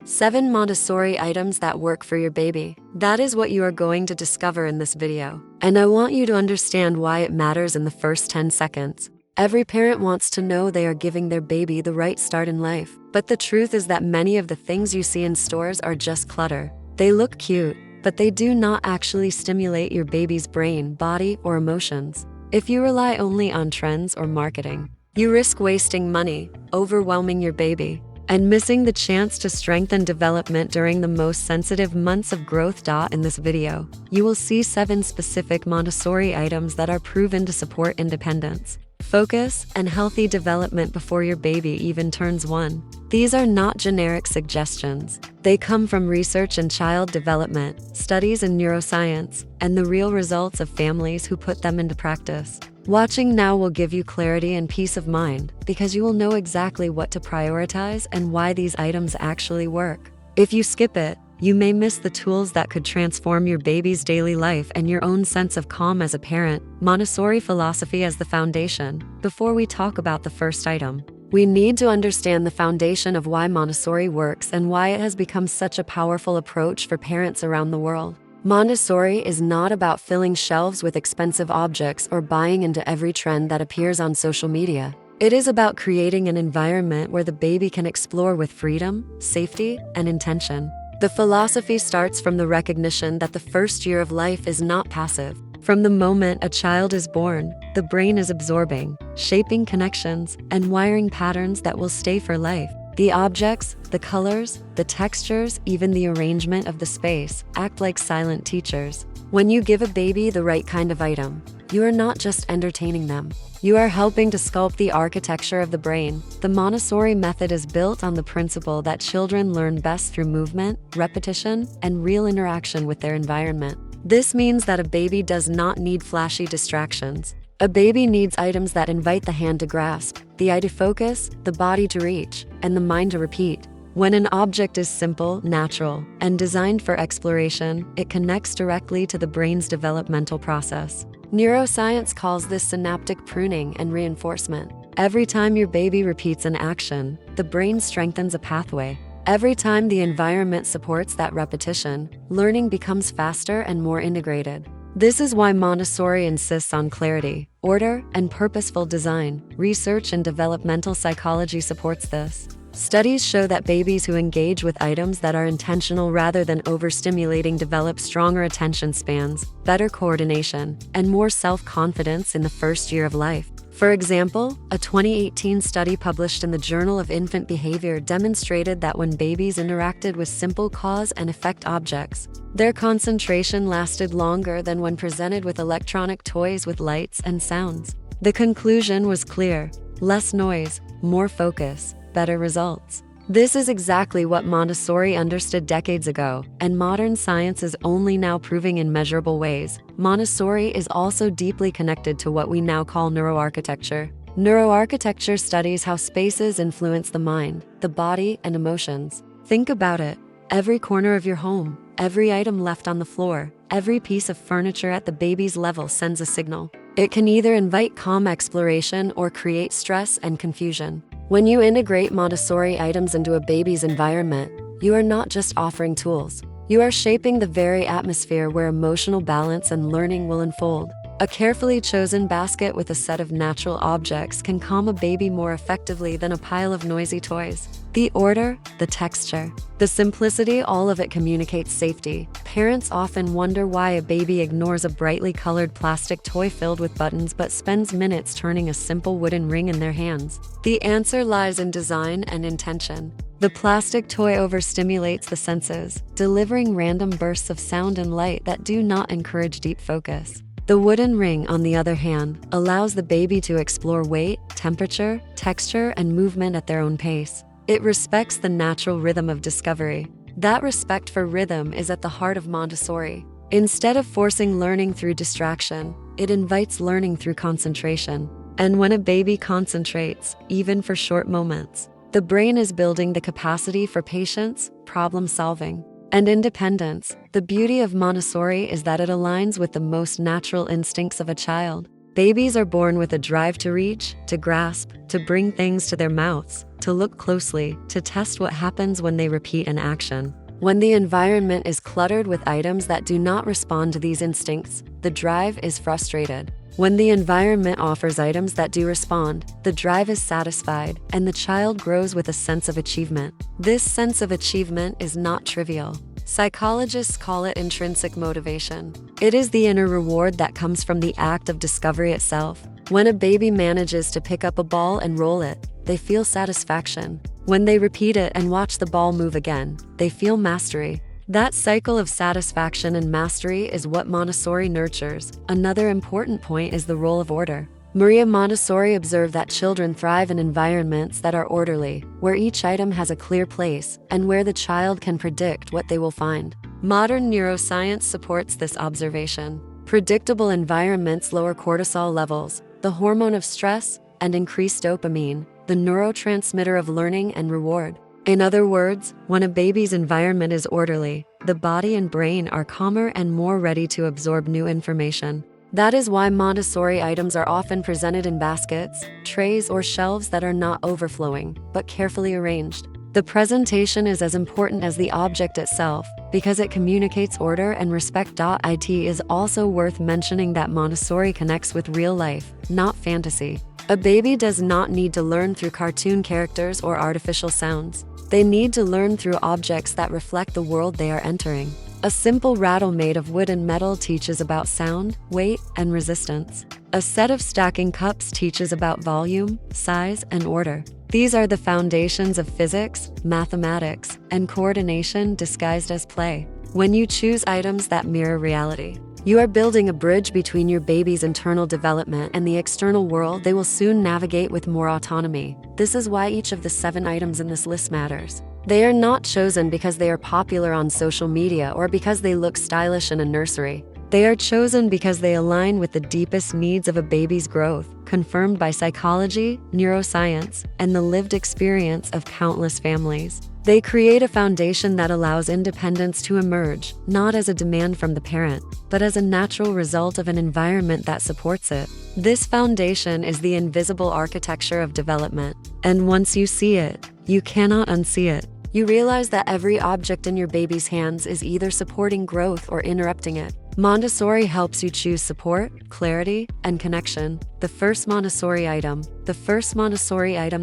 7 Montessori items that work for your baby. That is what you are going to discover in this video. And I want you to understand why it matters in the first 10 seconds. Every parent wants to know they are giving their baby the right start in life. But the truth is that many of the things you see in stores are just clutter. They look cute, but they do not actually stimulate your baby's brain, body, or emotions. If you rely only on trends or marketing, you risk wasting money, overwhelming your baby, and missing the chance to strengthen development during the most sensitive months of growth. In this video, you will see 7 specific Montessori items that are proven to support independence, focus, and healthy development before your baby even turns 1. These are not generic suggestions. They come from research in child development, studies in neuroscience, and the real results of families who put them into practice. Watching now will give you clarity and peace of mind because you will know exactly what to prioritize and why these items actually work. If you skip it, you may miss the tools that could transform your baby's daily life and your own sense of calm as a parent. Montessori philosophy as the foundation. Before we talk about the first item, we need to understand the foundation of why Montessori works and why it has become such a powerful approach for parents around the world. Montessori is not about filling shelves with expensive objects or buying into every trend that appears on social media. It is about creating an environment where the baby can explore with freedom, safety, and intention. The philosophy starts from the recognition that the first year of life is not passive. From the moment a child is born, the brain is absorbing, shaping connections, and wiring patterns that will stay for life. The objects, the colors, the textures, even the arrangement of the space, act like silent teachers. When you give a baby the right kind of item, you are not just entertaining them. You are helping to sculpt the architecture of the brain. The Montessori method is built on the principle that children learn best through movement, repetition, and real interaction with their environment. This means that a baby does not need flashy distractions. A baby needs items that invite the hand to grasp, the eye to focus, the body to reach, and the mind to repeat. When an object is simple, natural, and designed for exploration, it connects directly to the brain's developmental process. Neuroscience calls this synaptic pruning and reinforcement. Every time your baby repeats an action, the brain strengthens a pathway. Every time the environment supports that repetition, learning becomes faster and more integrated. This is why Montessori insists on clarity, order, and purposeful design. Research in developmental psychology supports this. Studies show that babies who engage with items that are intentional rather than overstimulating develop stronger attention spans, better coordination, and more self-confidence in the first year of life. For example, a 2018 study published in the Journal of Infant Behavior demonstrated that when babies interacted with simple cause and effect objects, their concentration lasted longer than when presented with electronic toys with lights and sounds. The conclusion was clear: less noise, more focus, better results. This is exactly what Montessori understood decades ago, and modern science is only now proving in measurable ways. Montessori is also deeply connected to what we now call neuroarchitecture. Neuroarchitecture studies how spaces influence the mind, the body, and emotions. Think about it. Every corner of your home, every item left on the floor, every piece of furniture at the baby's level sends a signal. It can either invite calm exploration or create stress and confusion. When you integrate Montessori items into a baby's environment, you are not just offering tools. You are shaping the very atmosphere where emotional balance and learning will unfold. A carefully chosen basket with a set of natural objects can calm a baby more effectively than a pile of noisy toys. The order, the texture, the simplicity, all of it communicates safety. Parents often wonder why a baby ignores a brightly colored plastic toy filled with buttons but spends minutes turning a simple wooden ring in their hands. The answer lies in design and intention. The plastic toy overstimulates the senses, delivering random bursts of sound and light that do not encourage deep focus. The wooden ring, on the other hand, allows the baby to explore weight, temperature, texture, and movement at their own pace. It respects the natural rhythm of discovery. That respect for rhythm is at the heart of Montessori. Instead of forcing learning through distraction, it invites learning through concentration. And when a baby concentrates, even for short moments, the brain is building the capacity for patience, problem solving, and independence. The beauty of Montessori is that it aligns with the most natural instincts of a child. Babies are born with a drive to reach, to grasp, to bring things to their mouths, to look closely, to test what happens when they repeat an action. When the environment is cluttered with items that do not respond to these instincts, the drive is frustrated. When the environment offers items that do respond, the drive is satisfied, and the child grows with a sense of achievement. This sense of achievement is not trivial. Psychologists call it intrinsic motivation. It is the inner reward that comes from the act of discovery itself. When a baby manages to pick up a ball and roll it, they feel satisfaction. When they repeat it and watch the ball move again, they feel mastery. That cycle of satisfaction and mastery is what Montessori nurtures. Another important point is the role of order. Maria Montessori observed that children thrive in environments that are orderly, where each item has a clear place, and where the child can predict what they will find. Modern neuroscience supports this observation. Predictable environments lower cortisol levels, the hormone of stress, and increase dopamine, the neurotransmitter of learning and reward. In other words, when a baby's environment is orderly, the body and brain are calmer and more ready to absorb new information. That is why Montessori items are often presented in baskets, trays, or shelves that are not overflowing, but carefully arranged. The presentation is as important as the object itself, because it communicates order and respect. It is also worth mentioning that Montessori connects with real life, not fantasy. A baby does not need to learn through cartoon characters or artificial sounds. They need to learn through objects that reflect the world they are entering. A simple rattle made of wood and metal teaches about sound, weight, and resistance. A set of stacking cups teaches about volume, size, and order. These are the foundations of physics, mathematics, and coordination disguised as play. When you choose items that mirror reality, you are building a bridge between your baby's internal development and the external world they will soon navigate with more autonomy. This is why each of the 7 items in this list matters. They are not chosen because they are popular on social media or because they look stylish in a nursery. They are chosen because they align with the deepest needs of a baby's growth, confirmed by psychology, neuroscience, and the lived experience of countless families. They create a foundation that allows independence to emerge, not as a demand from the parent, but as a natural result of an environment that supports it. This foundation is the invisible architecture of development, and once you see it, you cannot unsee it. You realize that every object in your baby's hands is either supporting growth or interrupting it. Montessori helps you choose support, clarity, and connection. The first Montessori item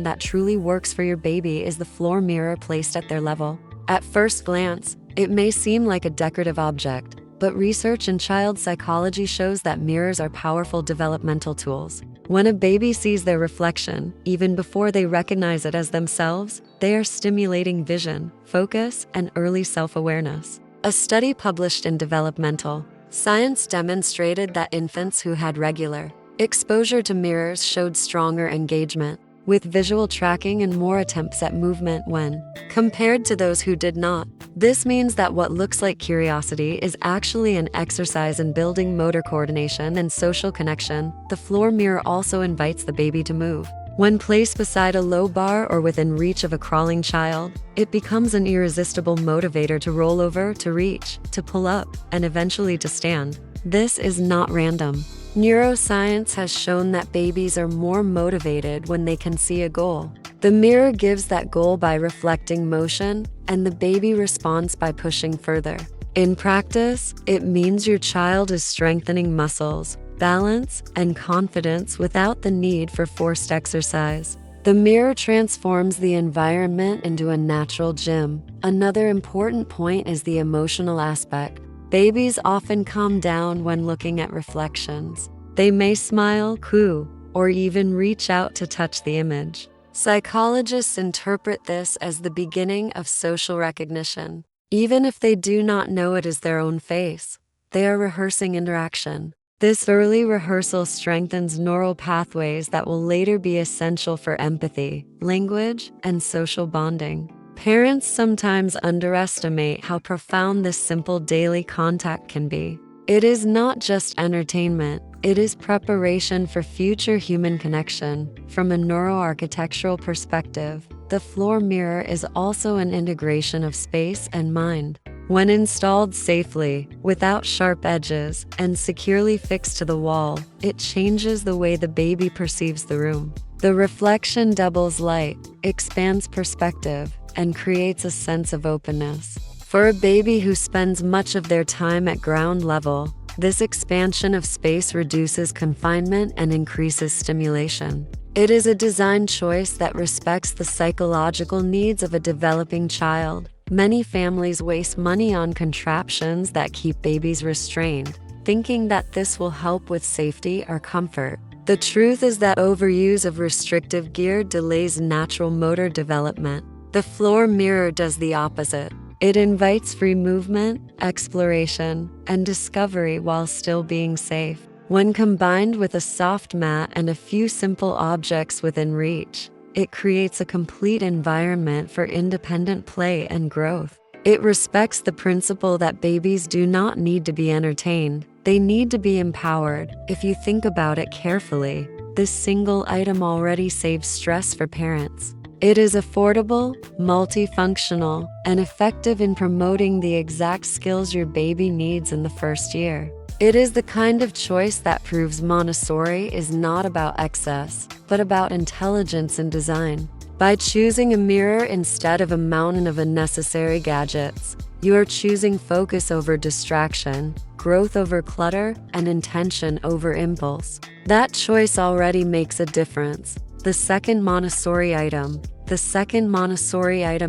that truly works for your baby is the floor mirror placed at their level. At first glance, it may seem like a decorative object, but research in child psychology shows that mirrors are powerful developmental tools. When a baby sees their reflection, even before they recognize it as themselves, they are stimulating vision, focus, and early self-awareness. A study published in Developmental Science demonstrated that infants who had regular exposure to mirrors showed stronger engagement, with visual tracking and more attempts at movement when compared to those who did not. This means that what looks like curiosity is actually an exercise in building motor coordination and social connection. The floor mirror also invites the baby to move. When placed beside a low bar or within reach of a crawling child, it becomes an irresistible motivator to roll over, to reach, to pull up, and eventually to stand. This is not random. Neuroscience has shown that babies are more motivated when they can see a goal. The mirror gives that goal by reflecting motion, and the baby responds by pushing further. In practice, it means your child is strengthening muscles, balance, and confidence without the need for forced exercise. The mirror transforms the environment into a natural gym. Another important point is the emotional aspect. Babies often calm down when looking at reflections. They may smile, coo, or even reach out to touch the image. Psychologists interpret this as the beginning of social recognition. Even if they do not know it is their own face, they are rehearsing interaction. This early rehearsal strengthens neural pathways that will later be essential for empathy, language, and social bonding. Parents sometimes underestimate how profound this simple daily contact can be. It is not just entertainment, it is preparation for future human connection. From a neuroarchitectural perspective, the floor mirror is also an integration of space and mind. When installed safely, without sharp edges, and securely fixed to the wall, it changes the way the baby perceives the room. The reflection doubles light, expands perspective, and creates a sense of openness. For a baby who spends much of their time at ground level, this expansion of space reduces confinement and increases stimulation. It is a design choice that respects the psychological needs of a developing child. Many families waste money on contraptions that keep babies restrained, thinking that this will help with safety or comfort. The truth is that overuse of restrictive gear delays natural motor development. The floor mirror does the opposite. It invites free movement, exploration, and discovery while still being safe. When combined with a soft mat and a few simple objects within reach, it creates a complete environment for independent play and growth. It respects the principle that babies do not need to be entertained, they need to be empowered. If you think about it carefully, this single item already saves stress for parents. It is affordable, multifunctional, and effective in promoting the exact skills your baby needs in the first year. It is the kind of choice that proves Montessori is not about excess, but about intelligence and design. By choosing a mirror instead of a mountain of unnecessary gadgets, you are choosing focus over distraction, growth over clutter, and intention over impulse. That choice already makes a difference. The second Montessori item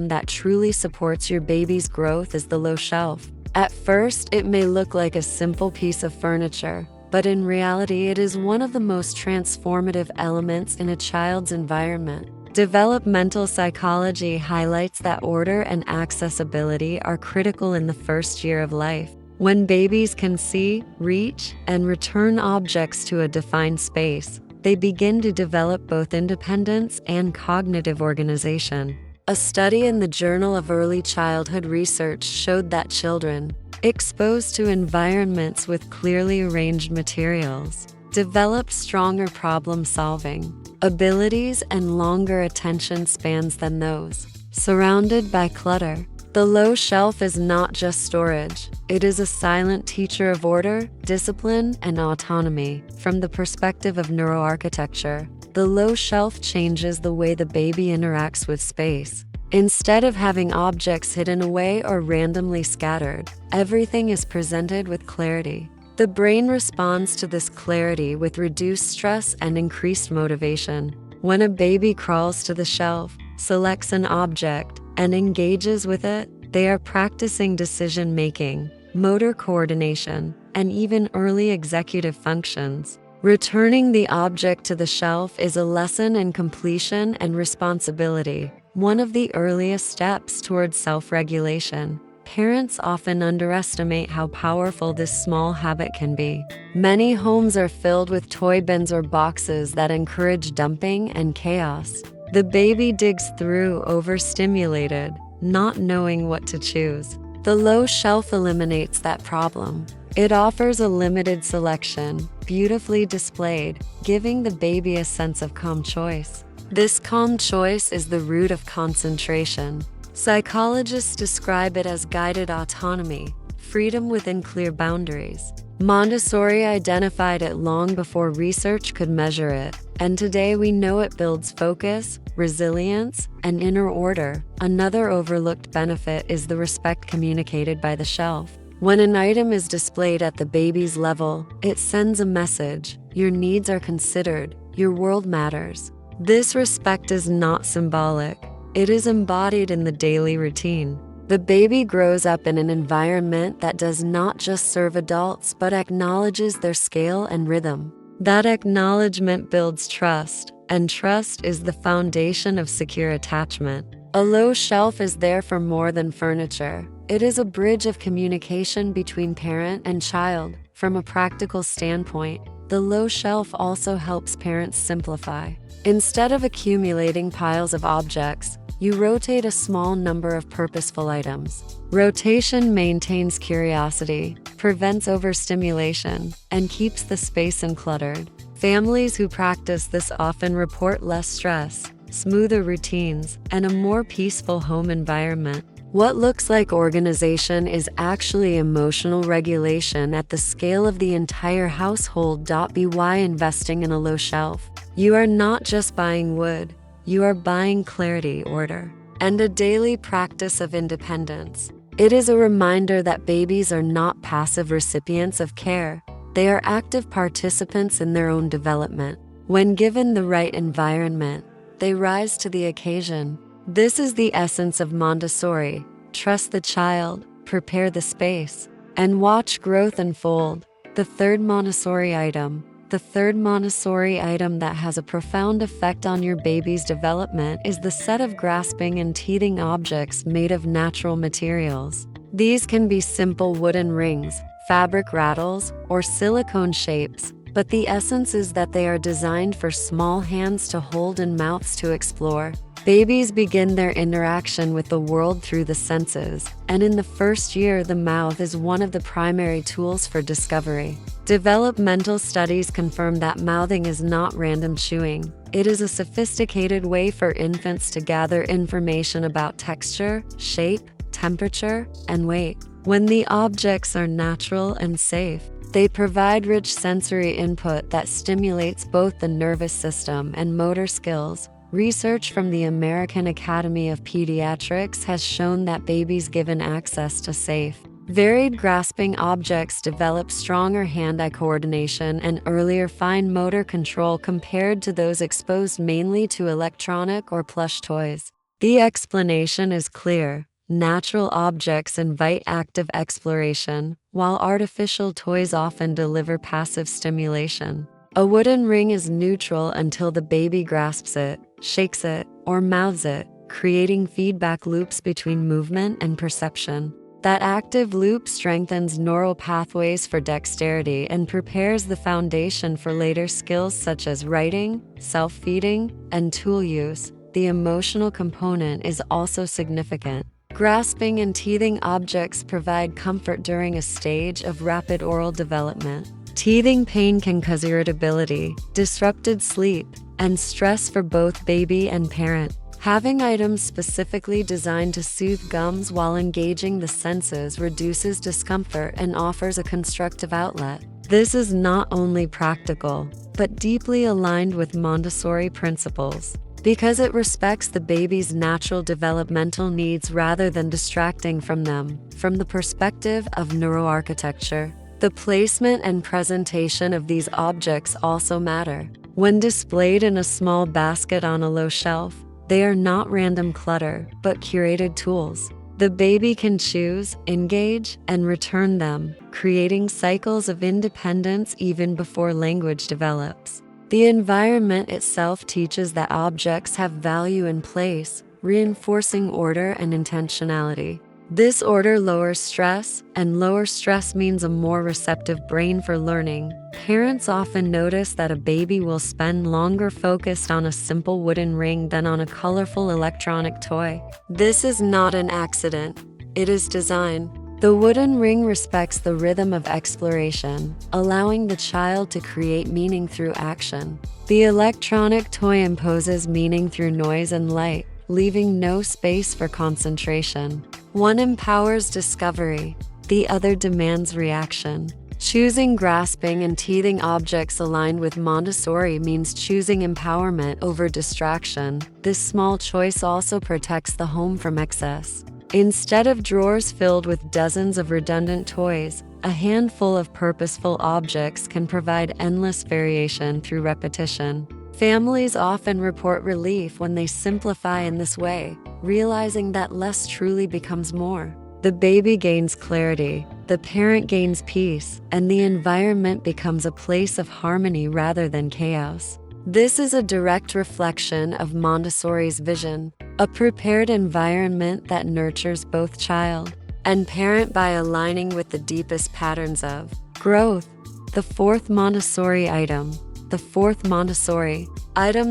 that truly supports your baby's growth is the low shelf. At first, it may look like a simple piece of furniture, but in reality, it is one of the most transformative elements in a child's environment. Developmental psychology highlights that order and accessibility are critical in the first year of life. When babies can see, reach, and return objects to a defined space, they begin to develop both independence and cognitive organization. A study in the Journal of Early Childhood Research showed that children exposed to environments with clearly arranged materials developed stronger problem-solving abilities and longer attention spans than those surrounded by clutter. The low shelf is not just storage. It is a silent teacher of order, discipline, and autonomy. From the perspective of neuroarchitecture, the low shelf changes the way the baby interacts with space. Instead of having objects hidden away or randomly scattered, everything is presented with clarity. The brain responds to this clarity with reduced stress and increased motivation. When a baby crawls to the shelf, selects an object, and engages with it, they are practicing decision-making, motor coordination, and even early executive functions. Returning the object to the shelf is a lesson in completion and responsibility, one of the earliest steps towards self-regulation. Parents often underestimate how powerful this small habit can be. Many homes are filled with toy bins or boxes that encourage dumping and chaos. The baby digs through, overstimulated, not knowing what to choose. The low shelf eliminates that problem. It offers a limited selection, beautifully displayed, giving the baby a sense of calm choice. This calm choice is the root of concentration. Psychologists describe it as guided autonomy, freedom within clear boundaries. Montessori identified it long before research could measure it, and today we know it builds focus, resilience, and inner order. Another overlooked benefit is the respect communicated by the shelf. When an item is displayed at the baby's level, it sends a message: your needs are considered, your world matters. This respect is not symbolic. It is embodied in the daily routine. The baby grows up in an environment that does not just serve adults but acknowledges their scale and rhythm. That acknowledgement builds trust, and trust is the foundation of secure attachment. A low shelf is there for more than furniture. It is a bridge of communication between parent and child. From a practical standpoint, the low shelf also helps parents simplify. Instead of accumulating piles of objects, you rotate a small number of purposeful items. Rotation maintains curiosity, prevents overstimulation, and keeps the space uncluttered. Families who practice this often report less stress, smoother routines, and a more peaceful home environment. What looks like organization is actually emotional regulation at the scale of the entire household. Be why investing in a low shelf. You are not just buying wood, you are buying clarity, order, and a daily practice of independence. It is a reminder that babies are not passive recipients of care. They are active participants in their own development. When given the right environment, they rise to the occasion. This is the essence of Montessori. Trust the child, prepare the space, and watch growth unfold. The third Montessori item that has a profound effect on your baby's development is the set of grasping and teething objects made of natural materials. These can be simple wooden rings, fabric rattles, or silicone shapes, but the essence is that they are designed for small hands to hold and mouths to explore. Babies begin their interaction with the world through the senses, and in the first year, the mouth is one of the primary tools for discovery. Developmental studies confirm that mouthing is not random chewing. It is a sophisticated way for infants to gather information about texture, shape, temperature, and weight. When the objects are natural and safe, they provide rich sensory input that stimulates both the nervous system and motor skills. Research from the American Academy of Pediatrics has shown that babies given access to safe, varied grasping objects develop stronger hand-eye coordination and earlier fine motor control compared to those exposed mainly to electronic or plush toys. The explanation is clear. Natural objects invite active exploration, while artificial toys often deliver passive stimulation. A wooden ring is neutral until the baby grasps it, shakes it, or mouths it, creating feedback loops between movement and perception. That active loop strengthens neural pathways for dexterity and prepares the foundation for later skills such as writing, self-feeding, and tool use. The emotional component is also significant. Grasping and teething objects provide comfort during a stage of rapid oral development. Teething pain can cause irritability, disrupted sleep, and stress for both baby and parent. Having items specifically designed to soothe gums while engaging the senses reduces discomfort and offers a constructive outlet. This is not only practical, but deeply aligned with Montessori principles, because it respects the baby's natural developmental needs rather than distracting from them. From the perspective of neuroarchitecture, the placement and presentation of these objects also matter. When displayed in a small basket on a low shelf, they are not random clutter, but curated tools. The baby can choose, engage, and return them, creating cycles of independence even before language develops. The environment itself teaches that objects have value in place, reinforcing order and intentionality. This order lowers stress, and lower stress means a more receptive brain for learning. Parents often notice that a baby will spend longer focused on a simple wooden ring than on a colorful electronic toy. This is not an accident. It is design. The wooden ring respects the rhythm of exploration, allowing the child to create meaning through action. The electronic toy imposes meaning through noise and light, leaving no space for concentration. One empowers discovery, the other demands reaction. Choosing grasping and teething objects aligned with Montessori means choosing empowerment over distraction. This small choice also protects the home from excess. Instead of drawers filled with dozens of redundant toys, a handful of purposeful objects can provide endless variation through repetition. Families often report relief when they simplify in this way, realizing that less truly becomes more. The baby gains clarity, the parent gains peace, and the environment becomes a place of harmony rather than chaos. This is a direct reflection of Montessori's vision, a prepared environment that nurtures both child and parent by aligning with the deepest patterns of growth. The fourth Montessori item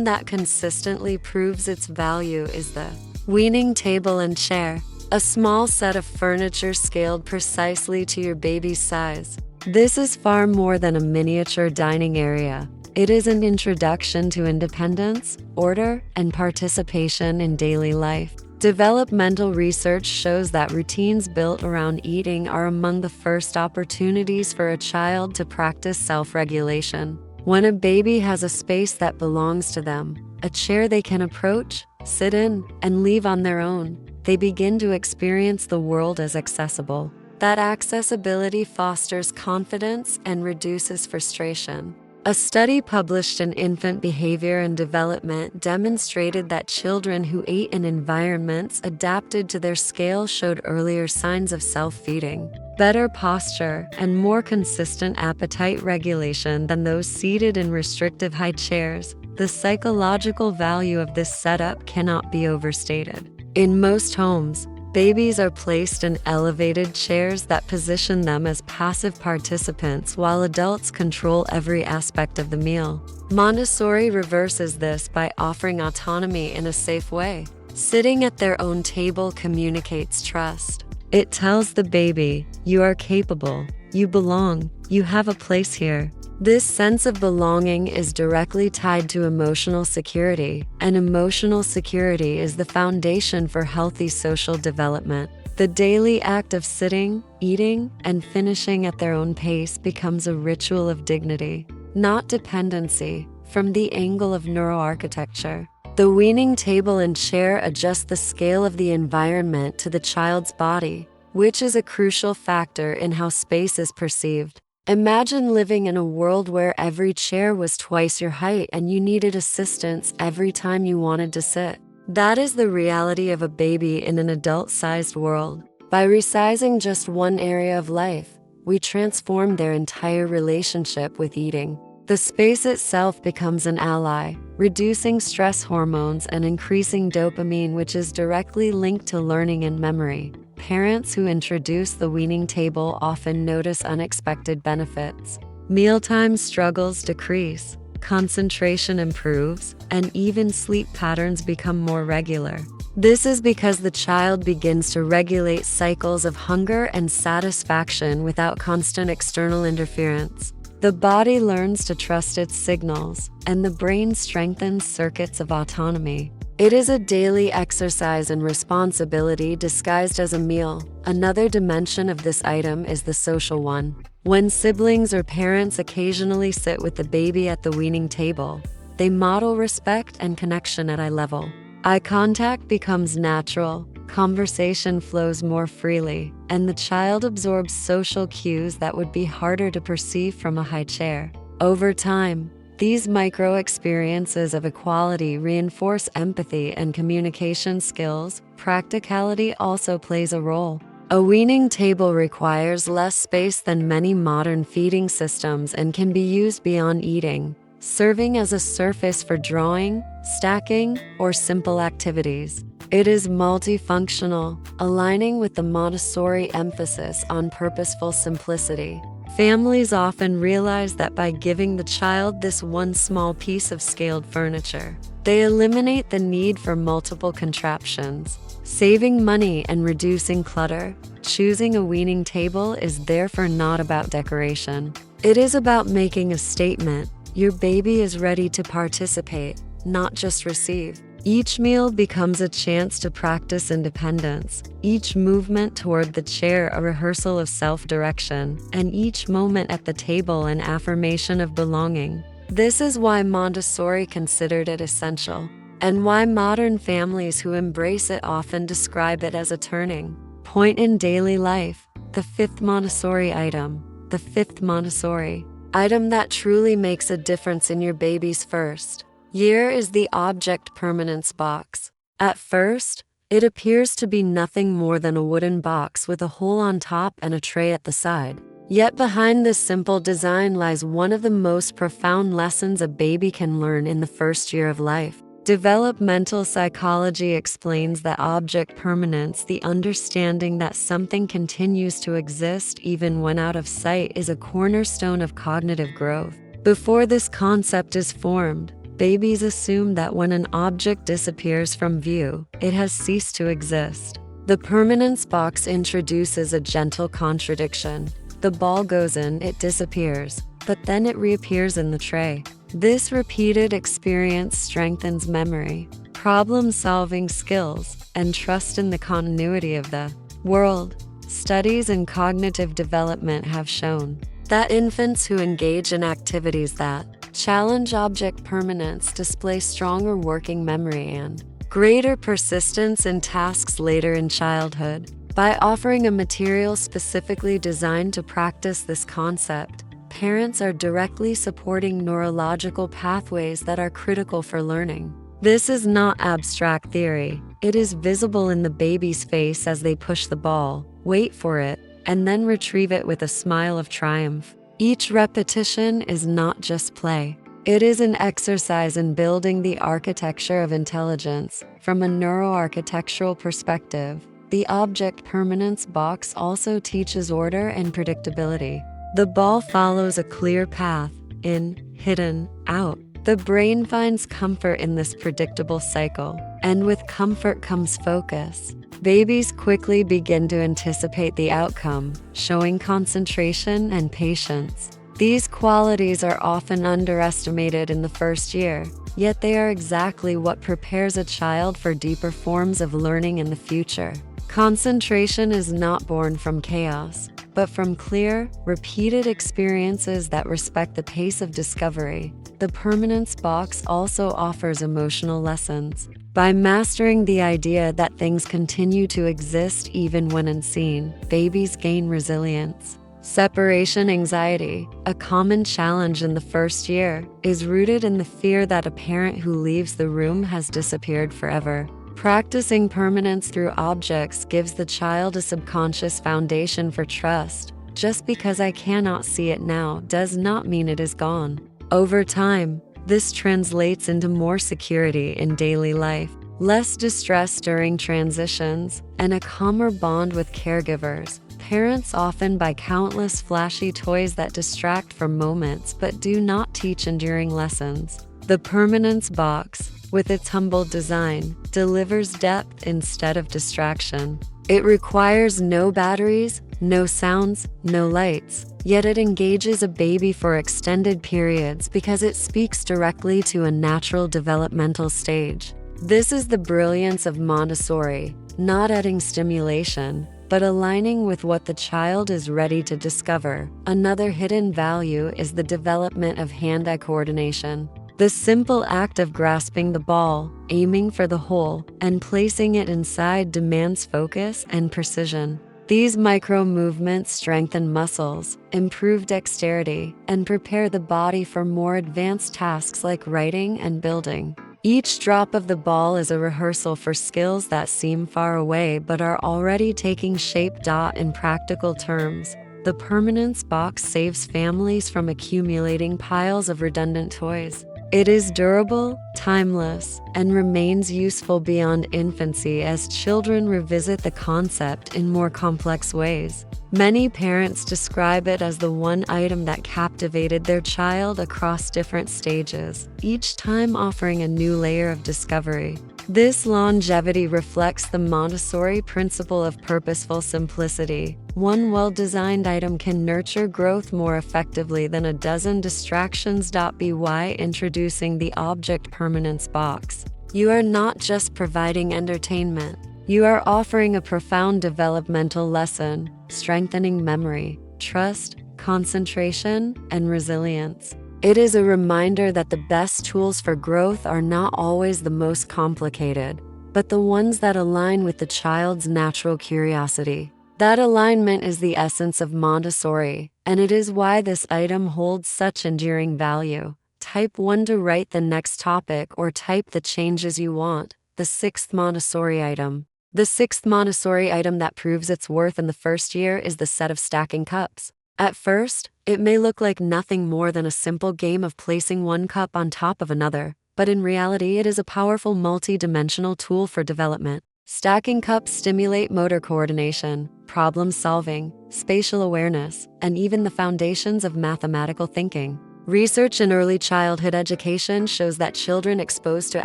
that consistently proves its value is the weaning table and chair, a small set of furniture scaled precisely to your baby's size. This is far more than a miniature dining area. It is an introduction to independence, order, and participation in daily life. Developmental research shows that routines built around eating are among the first opportunities for a child to practice self-regulation. When a baby has a space that belongs to them, a chair they can approach, sit in, and leave on their own, they begin to experience the world as accessible. That accessibility fosters confidence and reduces frustration. A study published in Infant Behavior and Development demonstrated that children who ate in environments adapted to their scale showed earlier signs of self-feeding, better posture, and more consistent appetite regulation than those seated in restrictive high chairs. The psychological value of this setup cannot be overstated. In most homes, babies are placed in elevated chairs that position them as passive participants while adults control every aspect of the meal. Montessori reverses this by offering autonomy in a safe way. Sitting at their own table communicates trust. It tells the baby, "You are capable, you belong, you have a place here." This sense of belonging is directly tied to emotional security, and emotional security is the foundation for healthy social development. The daily act of sitting, eating, and finishing at their own pace becomes a ritual of dignity, not dependency, from the angle of neuroarchitecture. The weaning table and chair adjust the scale of the environment to the child's body, which is a crucial factor in how space is perceived. Imagine living in a world where every chair was twice your height and you needed assistance every time you wanted to sit. That is the reality of a baby in an adult-sized world. By resizing just one area of life, we transform their entire relationship with eating. The space itself becomes an ally, reducing stress hormones and increasing dopamine, which is directly linked to learning and memory. Parents who introduce the weaning table often notice unexpected benefits. Mealtime struggles decrease, concentration improves, and even sleep patterns become more regular. This is because the child begins to regulate cycles of hunger and satisfaction without constant external interference. The body learns to trust its signals, and the brain strengthens circuits of autonomy. It is a daily exercise in responsibility disguised as a meal. Another dimension of this item is the social one. When siblings or parents occasionally sit with the baby at the weaning table, they model respect and connection at eye level. Eye contact becomes natural, conversation flows more freely, and the child absorbs social cues that would be harder to perceive from a high chair. Over time, these micro-experiences of equality reinforce empathy and communication skills. Practicality also plays a role. A weaning table requires less space than many modern feeding systems and can be used beyond eating, serving as a surface for drawing, stacking, or simple activities. It is multifunctional, aligning with the Montessori emphasis on purposeful simplicity. Families often realize that by giving the child this one small piece of scaled furniture, they eliminate the need for multiple contraptions, saving money and reducing clutter. Choosing a weaning table is therefore not about decoration. It is about making a statement. Your baby is ready to participate, not just receive. Each meal becomes a chance to practice independence, each movement toward the chair a rehearsal of self-direction, and each moment at the table an affirmation of belonging. This is why Montessori considered it essential, and why modern families who embrace it often describe it as a turning point in daily life. The fifth Montessori item. The fifth Montessori item that truly makes a difference in your baby's first year is the object permanence box. At first, it appears to be nothing more than a wooden box with a hole on top and a tray at the side. Yet behind this simple design lies one of the most profound lessons a baby can learn in the first year of life. Developmental psychology explains that object permanence, the understanding that something continues to exist even when out of sight, is a cornerstone of cognitive growth. Before this concept is formed, babies assume that when an object disappears from view, it has ceased to exist. The permanence box introduces a gentle contradiction. The ball goes in, it disappears, but then it reappears in the tray. This repeated experience strengthens memory. problem-solving skills, and trust in the continuity of the world. Studies in cognitive development have shown that infants who engage in activities that challenge object permanence display stronger working memory and greater persistence in tasks later in childhood. By offering a material specifically designed to practice this concept, parents are directly supporting neurological pathways that are critical for learning. This is not abstract theory. It is visible in the baby's face as they push the ball, wait for it, and then retrieve it with a smile of triumph. Each repetition is not just play. It is an exercise in building the architecture of intelligence. From a neuroarchitectural perspective, the object permanence box also teaches order and predictability. The ball follows a clear path: in, hidden, out. The brain finds comfort in this predictable cycle, and with comfort comes focus. Babies quickly begin to anticipate the outcome, showing concentration and patience. These qualities are often underestimated in the first year, yet they are exactly what prepares a child for deeper forms of learning in the future. Concentration is not born from chaos, but from clear, repeated experiences that respect the pace of discovery. The permanence box also offers emotional lessons. By mastering the idea that things continue to exist even when unseen, babies gain resilience. Separation anxiety, a common challenge in the first year, is rooted in the fear that a parent who leaves the room has disappeared forever. Practicing permanence through objects gives the child a subconscious foundation for trust. Just because I cannot see it now does not mean it is gone. Over time, this translates into more security in daily life, less distress during transitions, and a calmer bond with caregivers. Parents often buy countless flashy toys that distract from moments but do not teach enduring lessons. The permanence box, with its humble design, delivers depth instead of distraction. It requires no batteries, no sounds, no lights, yet it engages a baby for extended periods because it speaks directly to a natural developmental stage. This is the brilliance of Montessori, not adding stimulation, but aligning with what the child is ready to discover. Another hidden value is the development of hand-eye coordination. The simple act of grasping the ball, aiming for the hole, and placing it inside demands focus and precision. These micro movements strengthen muscles, improve dexterity, and prepare the body for more advanced tasks like writing and building. Each drop of the ball is a rehearsal for skills that seem far away but are already taking shape. In practical terms, the permanence box saves families from accumulating piles of redundant toys. It is durable, timeless, and remains useful beyond infancy as children revisit the concept in more complex ways. Many parents describe it as the one item that captivated their child across different stages, each time offering a new layer of discovery. This longevity reflects the Montessori principle of purposeful simplicity. One well-designed item can nurture growth more effectively than a dozen distractions. By introducing the object permanence box, you are not just providing entertainment. You are offering a profound developmental lesson, strengthening memory, trust, concentration, and resilience. It is a reminder that the best tools for growth are not always the most complicated, but the ones that align with the child's natural curiosity. That alignment is the essence of Montessori, and it is why this item holds such enduring value. Type 1 to write the next topic or type the changes you want. The sixth Montessori item. The sixth Montessori item that proves its worth in the first year is the set of stacking cups. At first, it may look like nothing more than a simple game of placing one cup on top of another, but in reality it is a powerful multi-dimensional tool for development. Stacking cups stimulate motor coordination, problem solving, spatial awareness, and even the foundations of mathematical thinking. Research in early childhood education shows that children exposed to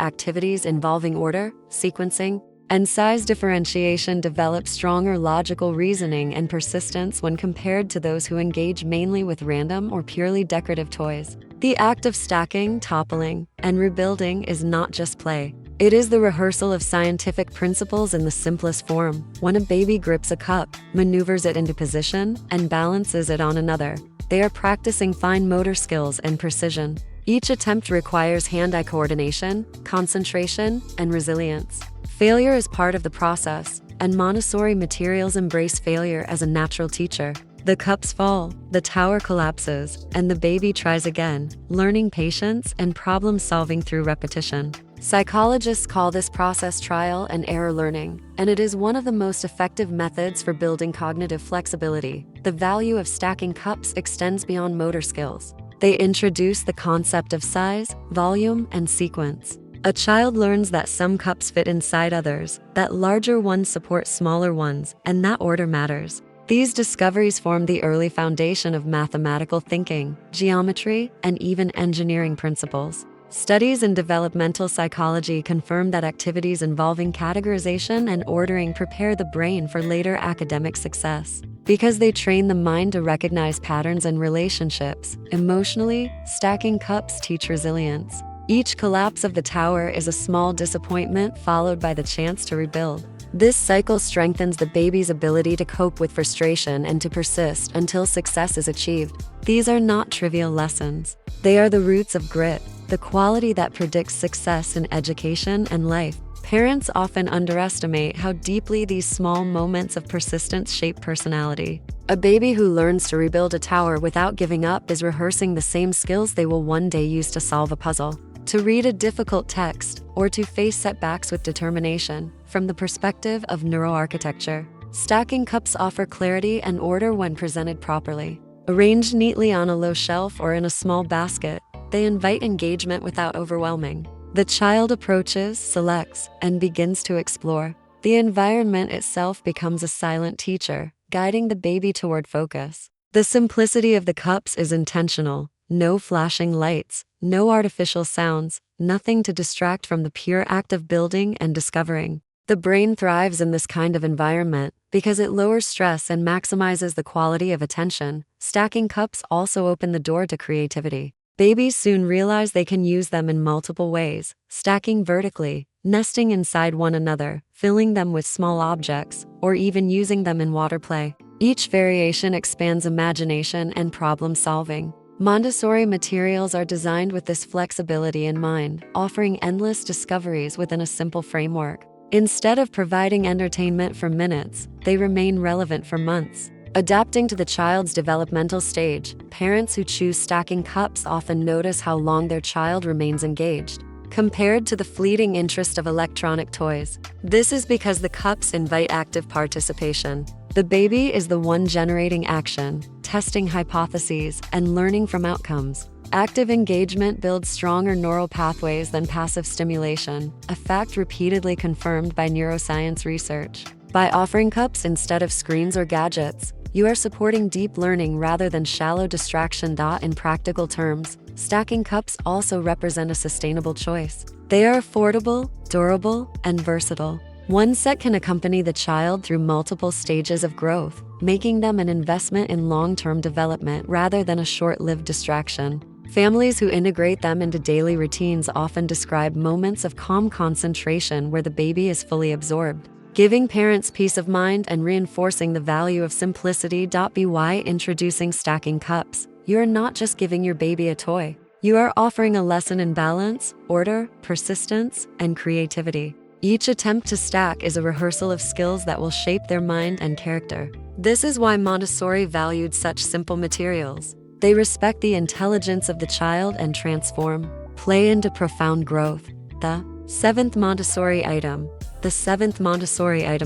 activities involving order, sequencing, and size differentiation develop stronger logical reasoning and persistence when compared to those who engage mainly with random or purely decorative toys. The act of stacking, toppling, and rebuilding is not just play. It is the rehearsal of scientific principles in the simplest form. When a baby grips a cup, maneuvers it into position, and balances it on another, they are practicing fine motor skills and precision. Each attempt requires hand-eye coordination, concentration, and resilience. Failure is part of the process, and Montessori materials embrace failure as a natural teacher. The cups fall, the tower collapses, and the baby tries again, learning patience and problem-solving through repetition. Psychologists call this process trial and error learning, and it is one of the most effective methods for building cognitive flexibility. The value of stacking cups extends beyond motor skills. They introduce the concept of size, volume, and sequence. A child learns that some cups fit inside others, that larger ones support smaller ones, and that order matters. These discoveries form the early foundation of mathematical thinking, geometry, and even engineering principles. Studies in developmental psychology confirm that activities involving categorization and ordering prepare the brain for later academic success. Because they train the mind to recognize patterns and relationships, emotionally, stacking cups teach resilience. Each collapse of the tower is a small disappointment followed by the chance to rebuild. This cycle strengthens the baby's ability to cope with frustration and to persist until success is achieved. These are not trivial lessons. They are the roots of grit, the quality that predicts success in education and life. Parents often underestimate how deeply these small moments of persistence shape personality. A baby who learns to rebuild a tower without giving up is rehearsing the same skills they will one day use to solve a puzzle, to read a difficult text, or to face setbacks with determination. From the perspective of neuroarchitecture, stacking cups offer clarity and order when presented properly. Arranged neatly on a low shelf or in a small basket, they invite engagement without overwhelming. The child approaches, selects, and begins to explore. The environment itself becomes a silent teacher, guiding the baby toward focus. The simplicity of the cups is intentional. No flashing lights, no artificial sounds, nothing to distract from the pure act of building and discovering. The brain thrives in this kind of environment because it lowers stress and maximizes the quality of attention. Stacking cups also open the door to creativity. Babies soon realize they can use them in multiple ways, stacking vertically, nesting inside one another, filling them with small objects, or even using them in water play. Each variation expands imagination and problem solving. Montessori materials are designed with this flexibility in mind, offering endless discoveries within a simple framework. Instead of providing entertainment for minutes, they remain relevant for months. Adapting to the child's developmental stage, parents who choose stacking cups often notice how long their child remains engaged, compared to the fleeting interest of electronic toys. This is because the cups invite active participation. The baby is the one generating action, testing hypotheses, and learning from outcomes. Active engagement builds stronger neural pathways than passive stimulation, a fact repeatedly confirmed by neuroscience research. By offering cups instead of screens or gadgets, you are supporting deep learning rather than shallow distraction. In practical terms, stacking cups also represent a sustainable choice. They are affordable, durable, and versatile. One set can accompany the child through multiple stages of growth, making them an investment in long-term development rather than a short-lived distraction. Families who integrate them into daily routines often describe moments of calm concentration where the baby is fully absorbed, giving parents peace of mind and reinforcing the value of simplicity. By introducing stacking cups, you are not just giving your baby a toy. You are offering a lesson in balance, order, persistence, and creativity. Each attempt to stack is a rehearsal of skills that will shape their mind and character. This is why Montessori valued such simple materials. They respect the intelligence of the child and transform play into profound growth. The seventh Montessori item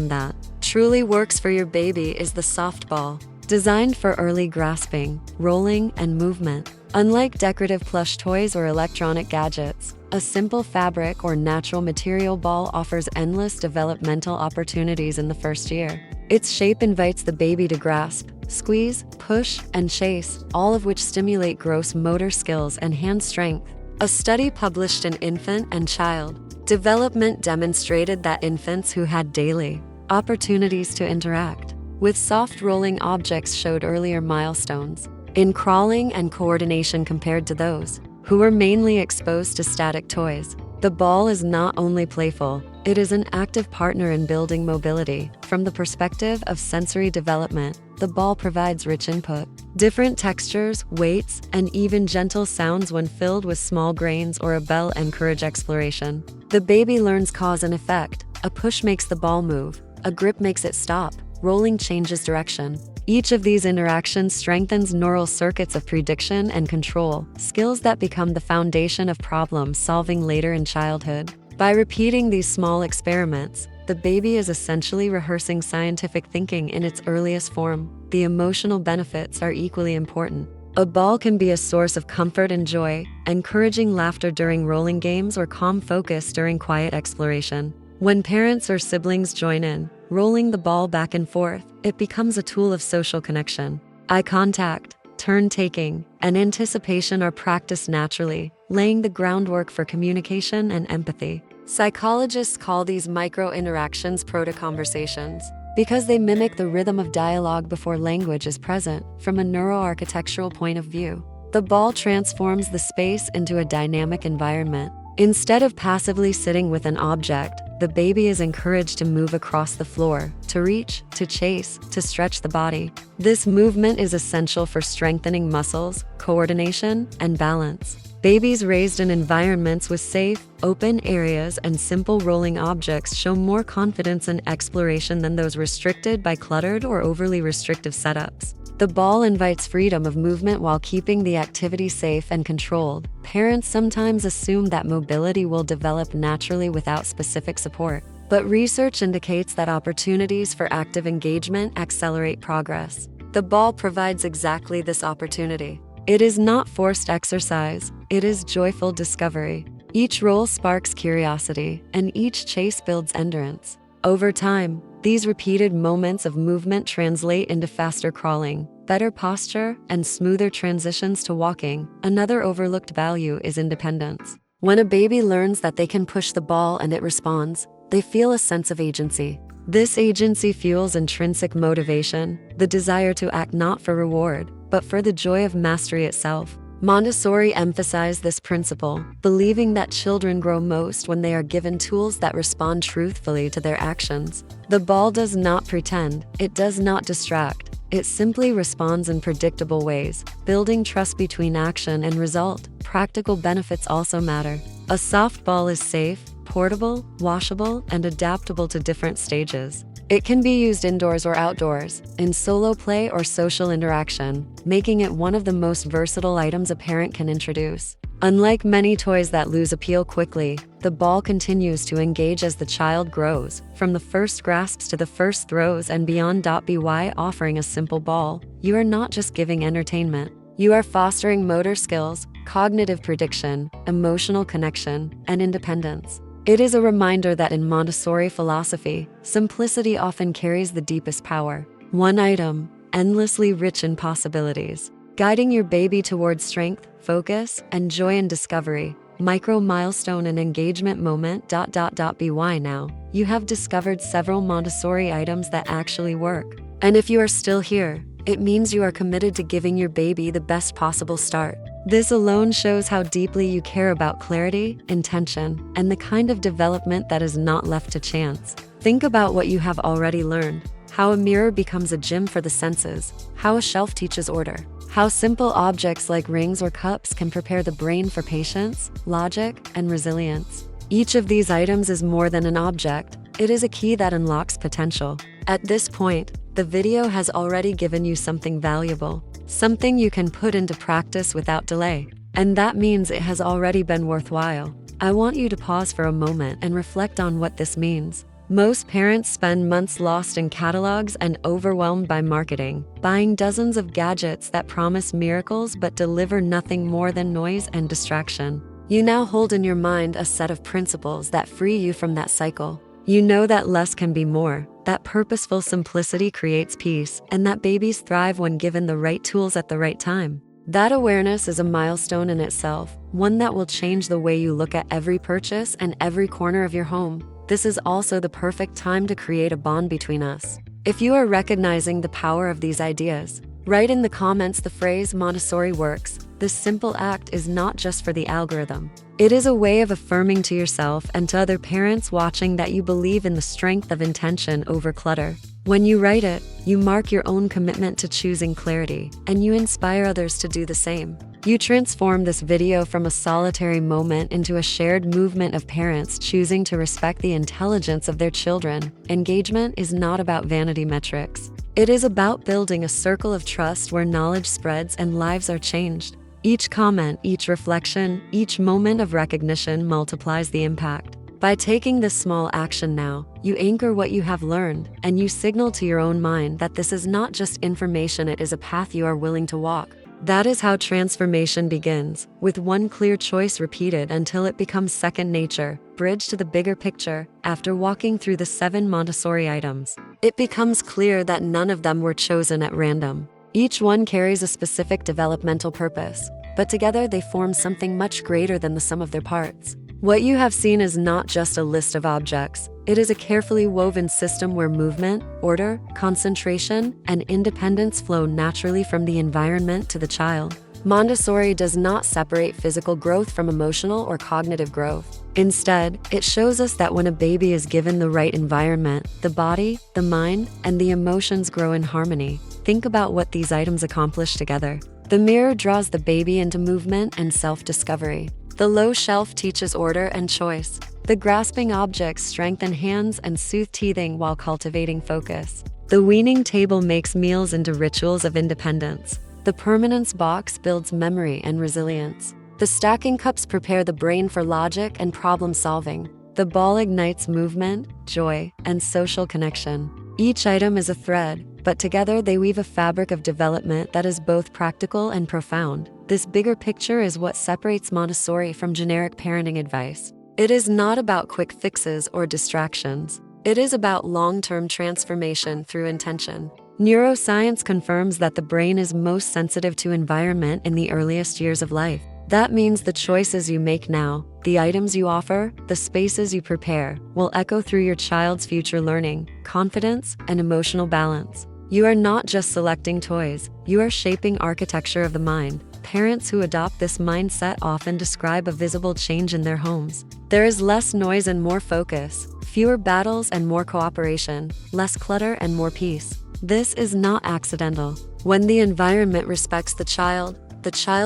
that truly works for your baby is the softball, designed for early grasping, rolling, and movement. Unlike decorative plush toys or electronic gadgets, a simple fabric or natural material ball offers endless developmental opportunities in the first year. Its shape invites the baby to grasp, squeeze, push, and chase, all of which stimulate gross motor skills and hand strength. A study published in Infant and Child Development demonstrated that infants who had daily opportunities to interact with soft rolling objects showed earlier milestones in crawling and coordination compared to those who were mainly exposed to static toys. The ball is not only playful, it is an active partner in building mobility. From the perspective of sensory development, the ball provides rich input. Different textures, weights, and even gentle sounds when filled with small grains or a bell encourage exploration. The baby learns cause and effect. A push makes the ball move. A grip makes it stop. Rolling changes direction. Each of these interactions strengthens neural circuits of prediction and control, skills that become the foundation of problem solving later in childhood. By repeating these small experiments, the baby is essentially rehearsing scientific thinking in its earliest form. The emotional benefits are equally important. A ball can be a source of comfort and joy, encouraging laughter during rolling games or calm focus during quiet exploration. When parents or siblings join in, rolling the ball back and forth, it becomes a tool of social connection. Eye contact, turn-taking, and anticipation are practiced naturally, laying the groundwork for communication and empathy. Psychologists call these micro-interactions proto-conversations because they mimic the rhythm of dialogue before language is present. From a neuroarchitectural point of view, the ball transforms the space into a dynamic environment. Instead of passively sitting with an object, the baby is encouraged to move across the floor, to reach, to chase, to stretch the body. This movement is essential for strengthening muscles, coordination, and balance. Babies raised in environments with safe, open areas and simple rolling objects show more confidence in exploration than those restricted by cluttered or overly restrictive setups. The ball invites freedom of movement while keeping the activity safe and controlled. Parents sometimes assume that mobility will develop naturally without specific support, but research indicates that opportunities for active engagement accelerate progress. The ball provides exactly this opportunity. It is not forced exercise, it is joyful discovery. Each roll sparks curiosity, and each chase builds endurance. Over time, these repeated moments of movement translate into faster crawling, better posture, and smoother transitions to walking. Another overlooked value is independence. When a baby learns that they can push the ball and it responds, they feel a sense of agency. This agency fuels intrinsic motivation, the desire to act not for reward, but for the joy of mastery itself. Montessori emphasized this principle, believing that children grow most when they are given tools that respond truthfully to their actions. The ball does not pretend, it does not distract, it simply responds in predictable ways, building trust between action and result. Practical benefits also matter. A soft ball is safe, portable, washable, and adaptable to different stages. It can be used indoors or outdoors, in solo play or social interaction, making it one of the most versatile items a parent can introduce. Unlike many toys that lose appeal quickly, the ball continues to engage as the child grows, from the first grasps to the first throws and beyond. By offering a simple ball, you are not just giving entertainment, you are fostering motor skills, cognitive prediction, emotional connection, and independence. It is a reminder that in Montessori philosophy, simplicity often carries the deepest power. One item, endlessly rich in possibilities, guiding your baby towards strength, focus, and joy in discovery. Micro milestone and engagement moment. By now, you have discovered several Montessori items that actually work. And if you are still here, it means you are committed to giving your baby the best possible start. This alone shows how deeply you care about clarity, intention, and the kind of development that is not left to chance. Think about what you have already learned. How a mirror becomes a gym for the senses. How a shelf teaches order. How simple objects like rings or cups can prepare the brain for patience, logic, and resilience. Each of these items is more than an object. It is a key that unlocks potential. At this point, the video has already given you something valuable, something you can put into practice without delay. And that means it has already been worthwhile. I want you to pause for a moment and reflect on what this means. Most parents spend months lost in catalogs and overwhelmed by marketing, buying dozens of gadgets that promise miracles but deliver nothing more than noise and distraction. You now hold in your mind a set of principles that free you from that cycle. You know that less can be more, that purposeful simplicity creates peace, and that babies thrive when given the right tools at the right time. That awareness is a milestone in itself, one that will change the way you look at every purchase and every corner of your home. This is also the perfect time to create a bond between us. If you are recognizing the power of these ideas, Write in the comments the phrase Montessori works. This simple act is not just for the algorithm. It is a way of affirming to yourself and to other parents watching that you believe in the strength of intention over clutter. When you write it, you mark your own commitment to choosing clarity, and you inspire others to do the same. You transform this video from a solitary moment into a shared movement of parents choosing to respect the intelligence of their children. Engagement is not about vanity metrics. It is about building a circle of trust where knowledge spreads and lives are changed. Each comment, each reflection, each moment of recognition multiplies the impact. By taking this small action now, you anchor what you have learned, and you signal to your own mind that this is not just information, it is a path you are willing to walk. That is how transformation begins, with one clear choice repeated until it becomes second nature. Bridge to the bigger picture. After walking through the 7 Montessori items, it becomes clear that none of them were chosen at random. Each one carries a specific developmental purpose, but together they form something much greater than the sum of their parts. What you have seen is not just a list of objects. It is a carefully woven system where movement, order, concentration, and independence flow naturally from the environment to the child. Montessori does not separate physical growth from emotional or cognitive growth. Instead, it shows us that when a baby is given the right environment, the body, the mind, and the emotions grow in harmony. Think about what these items accomplish together. The mirror draws the baby into movement and self-discovery. The low shelf teaches order and choice. The grasping objects strengthen hands and soothe teething while cultivating focus. The weaning table makes meals into rituals of independence. The permanence box builds memory and resilience. The stacking cups prepare the brain for logic and problem solving. The ball ignites movement, joy, and social connection. Each item is a thread, but together they weave a fabric of development that is both practical and profound. This bigger picture is what separates Montessori from generic parenting advice. It is not about quick fixes or distractions. It is about long-term transformation through intention. Neuroscience confirms that the brain is most sensitive to environment in the earliest years of life. That means the choices you make now, the items you offer, the spaces you prepare, will echo through your child's future learning, confidence, and emotional balance. You are not just selecting toys, you are shaping architecture of the mind. Parents who adopt this mindset often describe a visible change in their homes. There is less noise and more focus, fewer battles and more cooperation, less clutter and more peace. This is not accidental. When the environment respects the child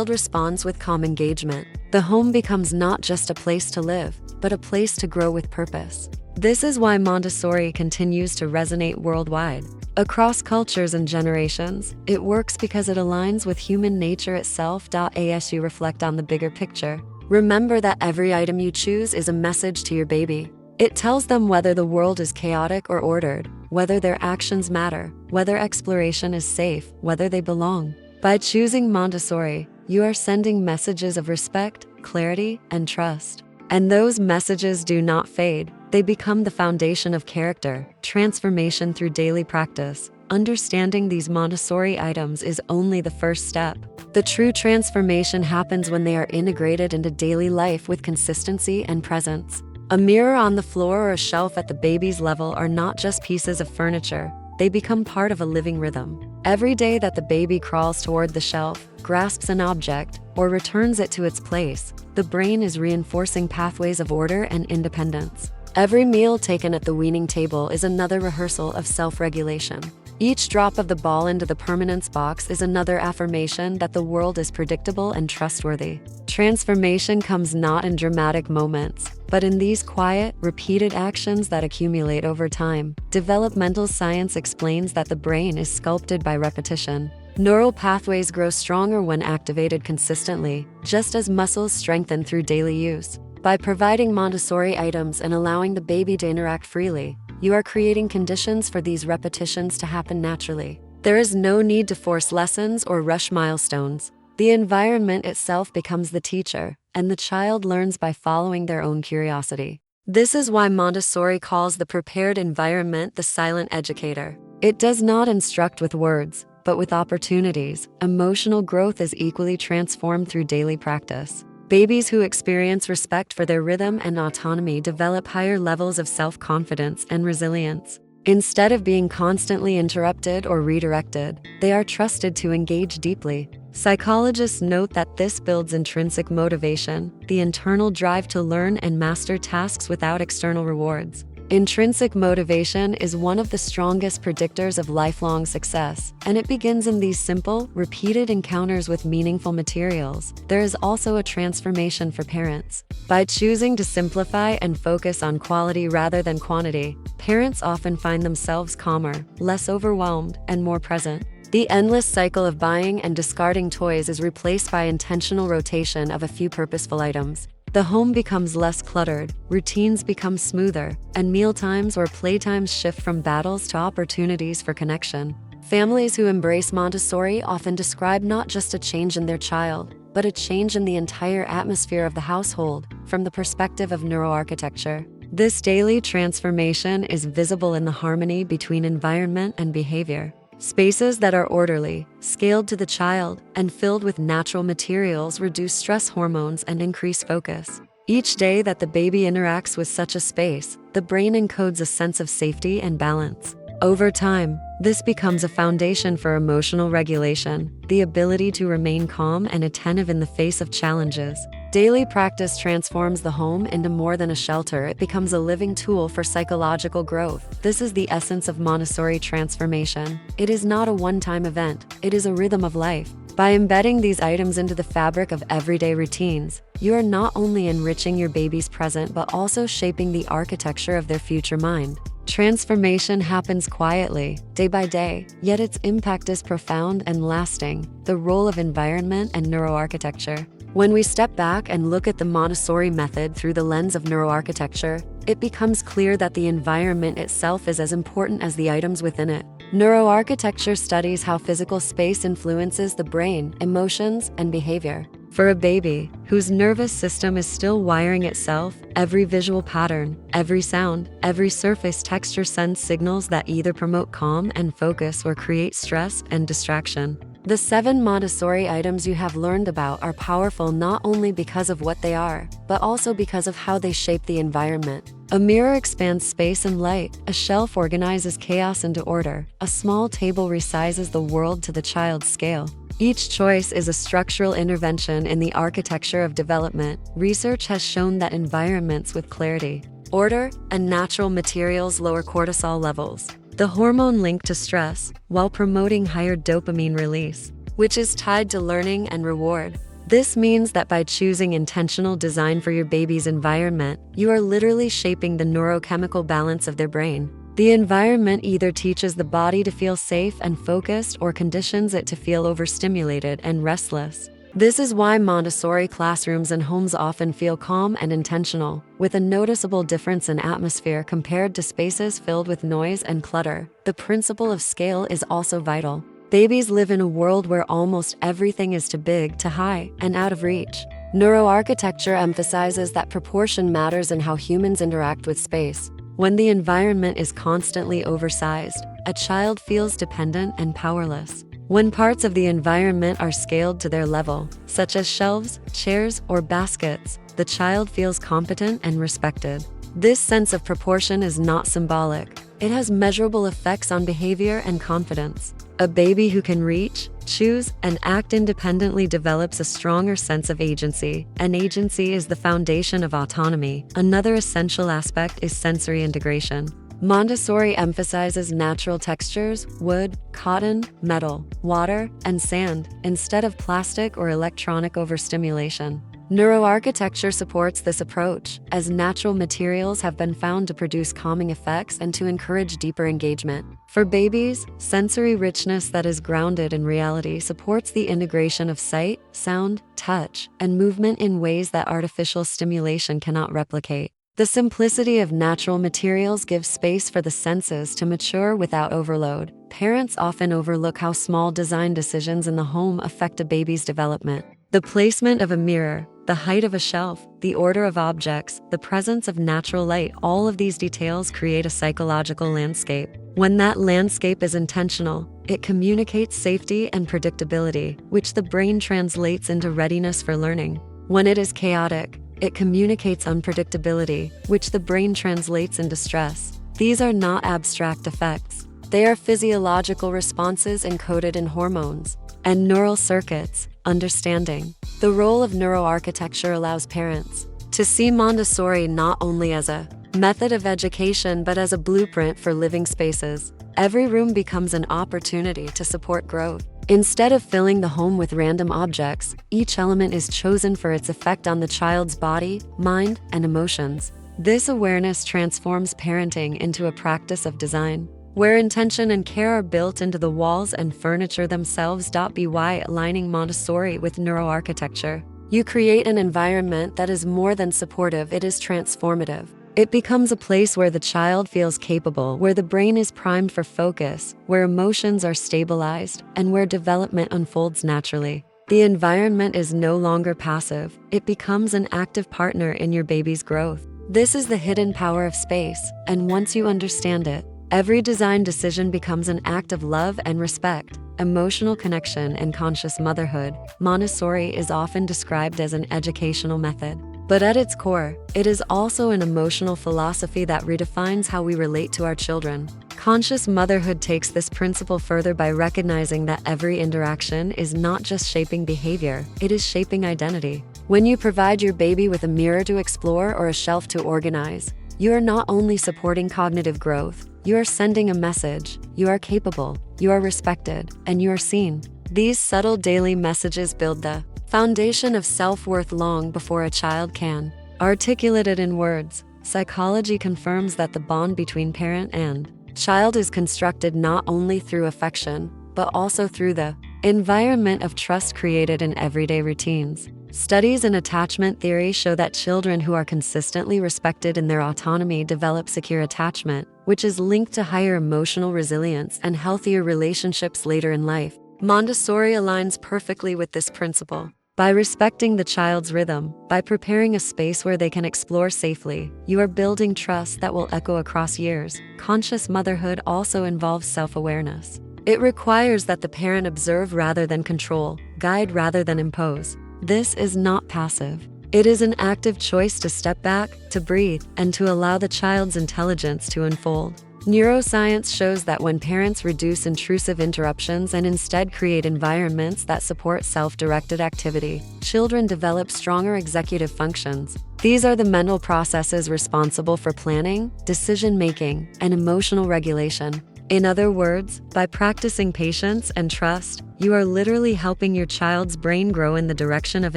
responds with calm engagement. The home becomes not just a place to live, but a place to grow with purpose. This is why Montessori continues to resonate worldwide. Across cultures and generations, it works because it aligns with human nature itself. As you reflect on the bigger picture, remember that every item you choose is a message to your baby. It tells them whether the world is chaotic or ordered, whether their actions matter, whether exploration is safe, whether they belong. By choosing Montessori, you are sending messages of respect, clarity, and trust. And those messages do not fade. They become the foundation of character, transformation through daily practice. Understanding these Montessori items is only the first step. The true transformation happens when they are integrated into daily life with consistency and presence. A mirror on the floor or a shelf at the baby's level are not just pieces of furniture. They become part of a living rhythm. Every day that the baby crawls toward the shelf, grasps an object, or returns it to its place, the brain is reinforcing pathways of order and independence. Every meal taken at the weaning table is another rehearsal of self-regulation. Each drop of the ball into the permanence box is another affirmation that the world is predictable and trustworthy. Transformation comes not in dramatic moments, but in these quiet, repeated actions that accumulate over time. Developmental science explains that the brain is sculpted by repetition. Neural pathways grow stronger when activated consistently, just as muscles strengthen through daily use. By providing Montessori items and allowing the baby to interact freely, you are creating conditions for these repetitions to happen naturally. There is no need to force lessons or rush milestones. The environment itself becomes the teacher, and the child learns by following their own curiosity. This is why Montessori calls the prepared environment the silent educator. It does not instruct with words, but with opportunities. Emotional growth is equally transformed through daily practice. Babies who experience respect for their rhythm and autonomy develop higher levels of self-confidence and resilience. Instead of being constantly interrupted or redirected, they are trusted to engage deeply. Psychologists note that this builds intrinsic motivation, the internal drive to learn and master tasks without external rewards. Intrinsic motivation is one of the strongest predictors of lifelong success, and it begins in these simple, repeated encounters with meaningful materials. There is also a transformation for parents. By choosing to simplify and focus on quality rather than quantity, parents often find themselves calmer, less overwhelmed, and more present. The endless cycle of buying and discarding toys is replaced by intentional rotation of a few purposeful items. The home becomes less cluttered, routines become smoother, and mealtimes or playtimes shift from battles to opportunities for connection. Families who embrace Montessori often describe not just a change in their child, but a change in the entire atmosphere of the household, from the perspective of neuroarchitecture. This daily transformation is visible in the harmony between environment and behavior. Spaces that are orderly, scaled to the child, and filled with natural materials reduce stress hormones and increase focus. Each day that the baby interacts with such a space, the brain encodes a sense of safety and balance. Over time, this becomes a foundation for emotional regulation, the ability to remain calm and attentive in the face of challenges. Daily practice transforms the home into more than a shelter. It becomes a living tool for psychological growth. This is the essence of Montessori transformation. It is not a one-time event. It is a rhythm of life. By embedding these items into the fabric of everyday routines, you are not only enriching your baby's present but also shaping the architecture of their future mind. Transformation happens quietly, day by day, yet its impact is profound and lasting. The role of environment and neuroarchitecture. When we step back and look at the Montessori method through the lens of neuroarchitecture, it becomes clear that the environment itself is as important as the items within it. Neuroarchitecture studies how physical space influences the brain, emotions, and behavior. For a baby, whose nervous system is still wiring itself, every visual pattern, every sound, every surface texture sends signals that either promote calm and focus or create stress and distraction. The 7 Montessori items you have learned about are powerful not only because of what they are, but also because of how they shape the environment. A mirror expands space and light, a shelf organizes chaos into order, a small table resizes the world to the child's scale. Each choice is a structural intervention in the architecture of development. Research has shown that environments with clarity, order, and natural materials lower cortisol levels, the hormone linked to stress, while promoting higher dopamine release, which is tied to learning and reward. This means that by choosing intentional design for your baby's environment, you are literally shaping the neurochemical balance of their brain. The environment either teaches the body to feel safe and focused or conditions it to feel overstimulated and restless. This is why Montessori classrooms and homes often feel calm and intentional, with a noticeable difference in atmosphere compared to spaces filled with noise and clutter. The principle of scale is also vital. Babies live in a world where almost everything is too big, too high, and out of reach. Neuroarchitecture emphasizes that proportion matters in how humans interact with space. When the environment is constantly oversized, a child feels dependent and powerless. When parts of the environment are scaled to their level, such as shelves, chairs, or baskets, the child feels competent and respected. This sense of proportion is not symbolic. It has measurable effects on behavior and confidence. A baby who can reach, choose, and act independently develops a stronger sense of agency, and agency is the foundation of autonomy. Another essential aspect is sensory integration. Montessori emphasizes natural textures, wood, cotton, metal, water, and sand, instead of plastic or electronic overstimulation. Neuroarchitecture supports this approach, as natural materials have been found to produce calming effects and to encourage deeper engagement. For babies, sensory richness that is grounded in reality supports the integration of sight, sound, touch, and movement in ways that artificial stimulation cannot replicate. The simplicity of natural materials gives space for the senses to mature without overload. Parents often overlook how small design decisions in the home affect a baby's development. The placement of a mirror, the height of a shelf, the order of objects, the presence of natural light, all of these details create a psychological landscape. When that landscape is intentional, it communicates safety and predictability, which the brain translates into readiness for learning. When it is chaotic, it communicates unpredictability, which the brain translates into stress. These are not abstract effects. They are physiological responses encoded in hormones and neural circuits. Understanding the role of neuroarchitecture allows parents to see Montessori not only as a method of education but as a blueprint for living spaces. Every room becomes an opportunity to support growth. Instead of filling the home with random objects, each element is chosen for its effect on the child's body, mind, and emotions. This awareness transforms parenting into a practice of design, where intention and care are built into the walls and furniture themselves. By aligning Montessori with neuroarchitecture, you create an environment that is more than supportive, it is transformative. It becomes a place where the child feels capable, where the brain is primed for focus, where emotions are stabilized, and where development unfolds naturally. The environment is no longer passive, it becomes an active partner in your baby's growth. This is the hidden power of space, and once you understand it, every design decision becomes an act of love and respect. Emotional connection and conscious motherhood. Montessori is often described as an educational method, but at its core, it is also an emotional philosophy that redefines how we relate to our children. Conscious motherhood takes this principle further by recognizing that every interaction is not just shaping behavior, it is shaping identity. When you provide your baby with a mirror to explore or a shelf to organize, you are not only supporting cognitive growth, you are sending a message. You are capable, you are respected, and you are seen. These subtle daily messages build the foundation of self-worth long before a child can articulate it in words. Psychology confirms that the bond between parent and child is constructed not only through affection, but also through the environment of trust created in everyday routines. Studies in attachment theory show that children who are consistently respected in their autonomy develop secure attachment, which is linked to higher emotional resilience and healthier relationships later in life. Montessori aligns perfectly with this principle. By respecting the child's rhythm, by preparing a space where they can explore safely, you are building trust that will echo across years. Conscious motherhood also involves self-awareness. It requires that the parent observe rather than control, guide rather than impose. This is not passive. It is an active choice to step back, to breathe, and to allow the child's intelligence to unfold. Neuroscience shows that when parents reduce intrusive interruptions and instead create environments that support self-directed activity, children develop stronger executive functions. These are the mental processes responsible for planning, decision-making, and emotional regulation. In other words, by practicing patience and trust, you are literally helping your child's brain grow in the direction of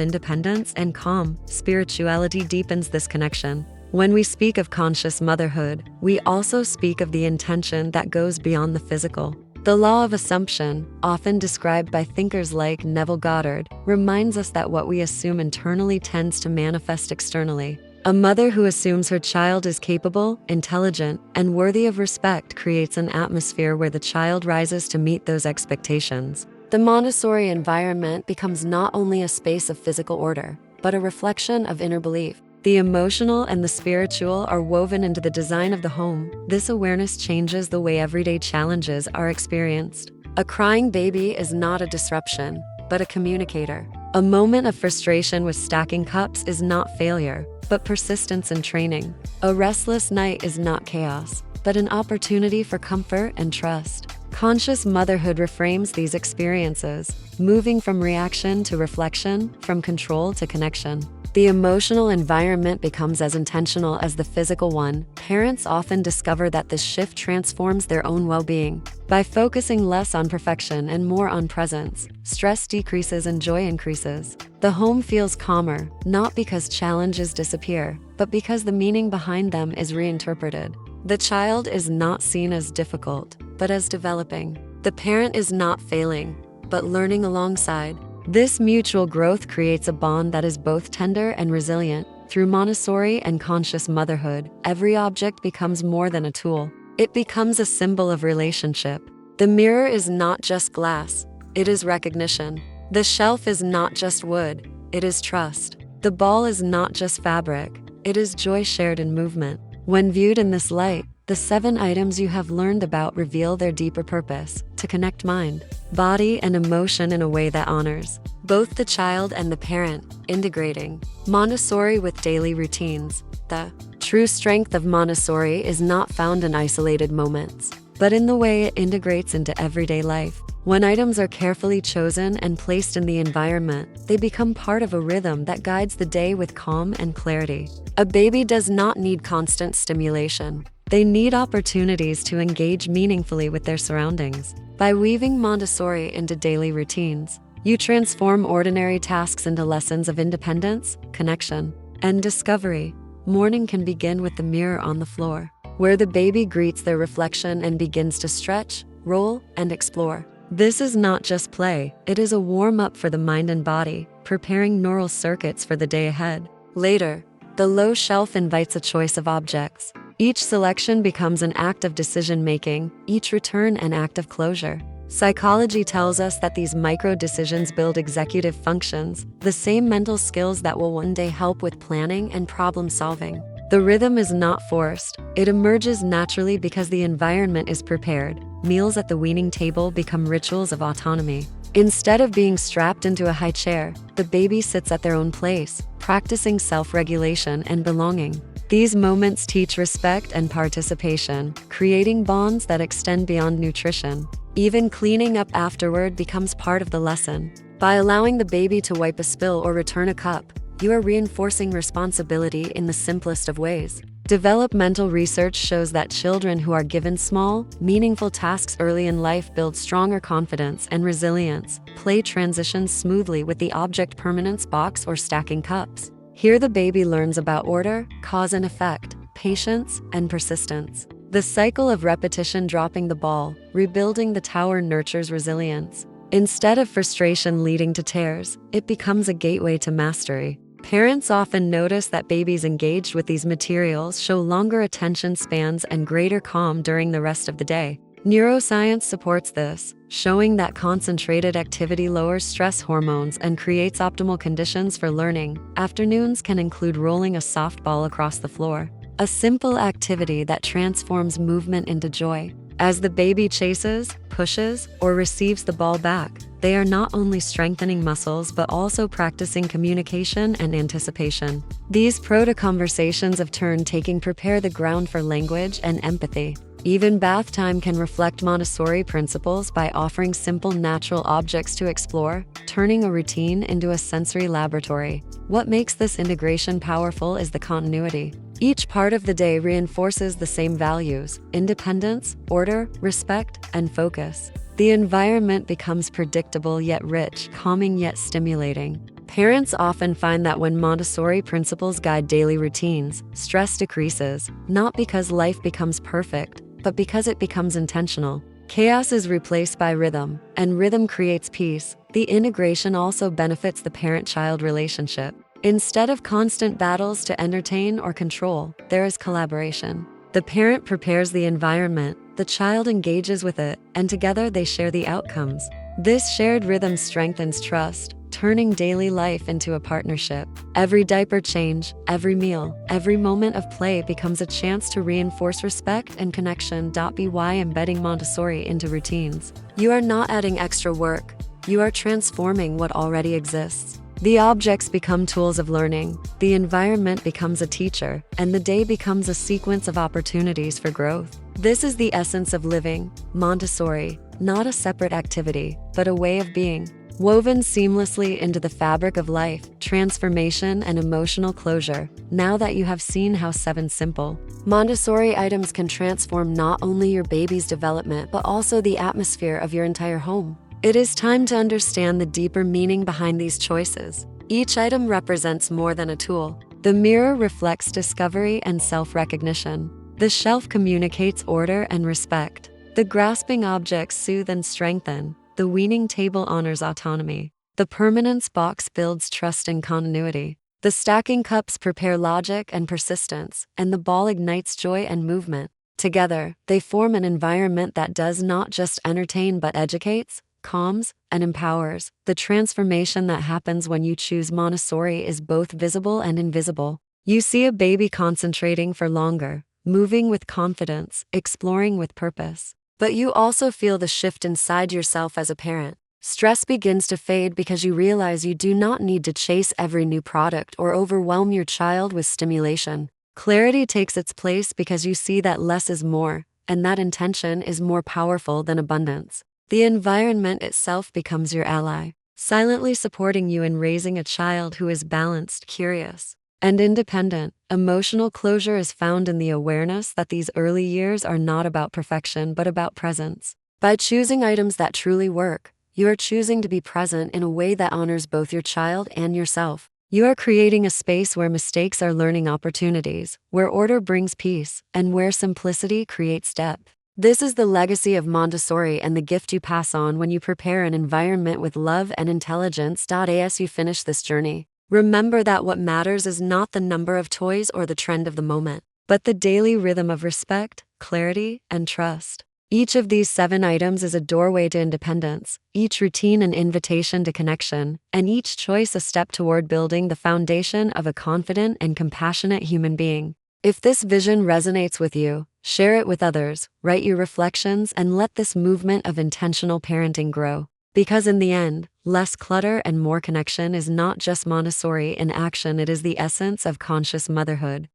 independence and calm. Spirituality deepens this connection. When we speak of conscious motherhood, we also speak of the intention that goes beyond the physical. The law of assumption, often described by thinkers like Neville Goddard, reminds us that what we assume internally tends to manifest externally. A mother who assumes her child is capable, intelligent, and worthy of respect creates an atmosphere where the child rises to meet those expectations. The Montessori environment becomes not only a space of physical order, but a reflection of inner belief. The emotional and the spiritual are woven into the design of the home. This awareness changes the way everyday challenges are experienced. A crying baby is not a disruption, but a communicator. A moment of frustration with stacking cups is not failure, but persistence and training. A restless night is not chaos, but an opportunity for comfort and trust. Conscious motherhood reframes these experiences, moving from reaction to reflection, from control to connection. The emotional environment becomes as intentional as the physical one. Parents often discover that this shift transforms their own well-being. By focusing less on perfection and more on presence, stress decreases and joy increases. The home feels calmer, not because challenges disappear, but because the meaning behind them is reinterpreted. The child is not seen as difficult, but as developing. The parent is not failing, but learning alongside. This mutual growth creates a bond that is both tender and resilient. Through Montessori and conscious motherhood, every object becomes more than a tool. It becomes a symbol of relationship. The mirror is not just glass, it is recognition. The shelf is not just wood, it is trust. The ball is not just fabric, it is joy shared in movement. When viewed in this light, the 7 items you have learned about reveal their deeper purpose: to connect mind, body, and emotion in a way that honors both the child and the parent, integrating Montessori with daily routines. The true strength of Montessori is not found in isolated moments, but in the way it integrates into everyday life. When items are carefully chosen and placed in the environment, they become part of a rhythm that guides the day with calm and clarity. A baby does not need constant stimulation. They need opportunities to engage meaningfully with their surroundings. By weaving Montessori into daily routines, you transform ordinary tasks into lessons of independence, connection, and discovery. Morning can begin with the mirror on the floor, where the baby greets their reflection and begins to stretch, roll, and explore. This is not just play, it is a warm-up for the mind and body, preparing neural circuits for the day ahead. Later, the low shelf invites a choice of objects. Each selection becomes an act of decision-making, each return an act of closure. Psychology tells us that these micro-decisions build executive functions, the same mental skills that will one day help with planning and problem-solving. The rhythm is not forced. It emerges naturally because the environment is prepared. Meals at the weaning table become rituals of autonomy. Instead of being strapped into a high chair, the baby sits at their own place, practicing self-regulation and belonging. These moments teach respect and participation, creating bonds that extend beyond nutrition. Even cleaning up afterward becomes part of the lesson. By allowing the baby to wipe a spill or return a cup, you are reinforcing responsibility in the simplest of ways. Developmental research shows that children who are given small, meaningful tasks early in life build stronger confidence and resilience. Play transitions smoothly with the object permanence box or stacking cups. Here the baby learns about order, cause and effect, patience, and persistence. The cycle of repetition, dropping the ball, rebuilding the tower, nurtures resilience. Instead of frustration leading to tears, it becomes a gateway to mastery. Parents often notice that babies engaged with these materials show longer attention spans and greater calm during the rest of the day. Neuroscience supports this, showing that concentrated activity lowers stress hormones and creates optimal conditions for learning. Afternoons can include rolling a softball across the floor, a simple activity that transforms movement into joy. As the baby chases, pushes, or receives the ball back, they are not only strengthening muscles but also practicing communication and anticipation. These proto-conversations of turn-taking prepare the ground for language and empathy. Even bath time can reflect Montessori principles by offering simple natural objects to explore, turning a routine into a sensory laboratory. What makes this integration powerful is the continuity. Each part of the day reinforces the same values: independence, order, respect, and focus. The environment becomes predictable yet rich, calming yet stimulating. Parents often find that when Montessori principles guide daily routines, stress decreases, not because life becomes perfect, but because it becomes intentional. Chaos is replaced by rhythm, and rhythm creates peace. The integration also benefits the parent-child relationship. Instead of constant battles to entertain or control, there is collaboration. The parent prepares the environment, the child engages with it, and together they share the outcomes. This shared rhythm strengthens trust, turning daily life into a partnership. Every diaper change, every meal, every moment of play becomes a chance to reinforce respect and connection. By embedding Montessori into routines, you are not adding extra work, you are transforming what already exists. The objects become tools of learning, the environment becomes a teacher, and the day becomes a sequence of opportunities for growth. This is the essence of living, Montessori, not a separate activity, but a way of being. Woven seamlessly into the fabric of life, transformation, and emotional closure. Now that you have seen how 7 simple Montessori items can transform not only your baby's development but also the atmosphere of your entire home, it is time to understand the deeper meaning behind these choices. Each item represents more than a tool. The mirror reflects discovery and self-recognition. The shelf communicates order and respect. The grasping objects soothe and strengthen. The weaning table honors autonomy. The permanence box builds trust and continuity. The stacking cups prepare logic and persistence, and the ball ignites joy and movement. Together, they form an environment that does not just entertain but educates, calms, and empowers. The transformation that happens when you choose Montessori is both visible and invisible. You see a baby concentrating for longer, moving with confidence, exploring with purpose. But you also feel the shift inside yourself as a parent. Stress begins to fade because you realize you do not need to chase every new product or overwhelm your child with stimulation. Clarity takes its place because you see that less is more, and that intention is more powerful than abundance. The environment itself becomes your ally, silently supporting you in raising a child who is balanced, curious, and independent. Emotional closure is found in the awareness that these early years are not about perfection but about presence. By choosing items that truly work, you are choosing to be present in a way that honors both your child and yourself. You are creating a space where mistakes are learning opportunities, where order brings peace, and where simplicity creates depth. This is the legacy of Montessori and the gift you pass on when you prepare an environment with love and intelligence. As you finish this journey, remember that what matters is not the number of toys or the trend of the moment, but the daily rhythm of respect, clarity, and trust. Each of these 7 items is a doorway to independence, each routine an invitation to connection, and each choice a step toward building the foundation of a confident and compassionate human being. If this vision resonates with you, share it with others, write your reflections, and let this movement of intentional parenting grow. Because in the end, less clutter and more connection is not just Montessori in action, it is the essence of conscious motherhood.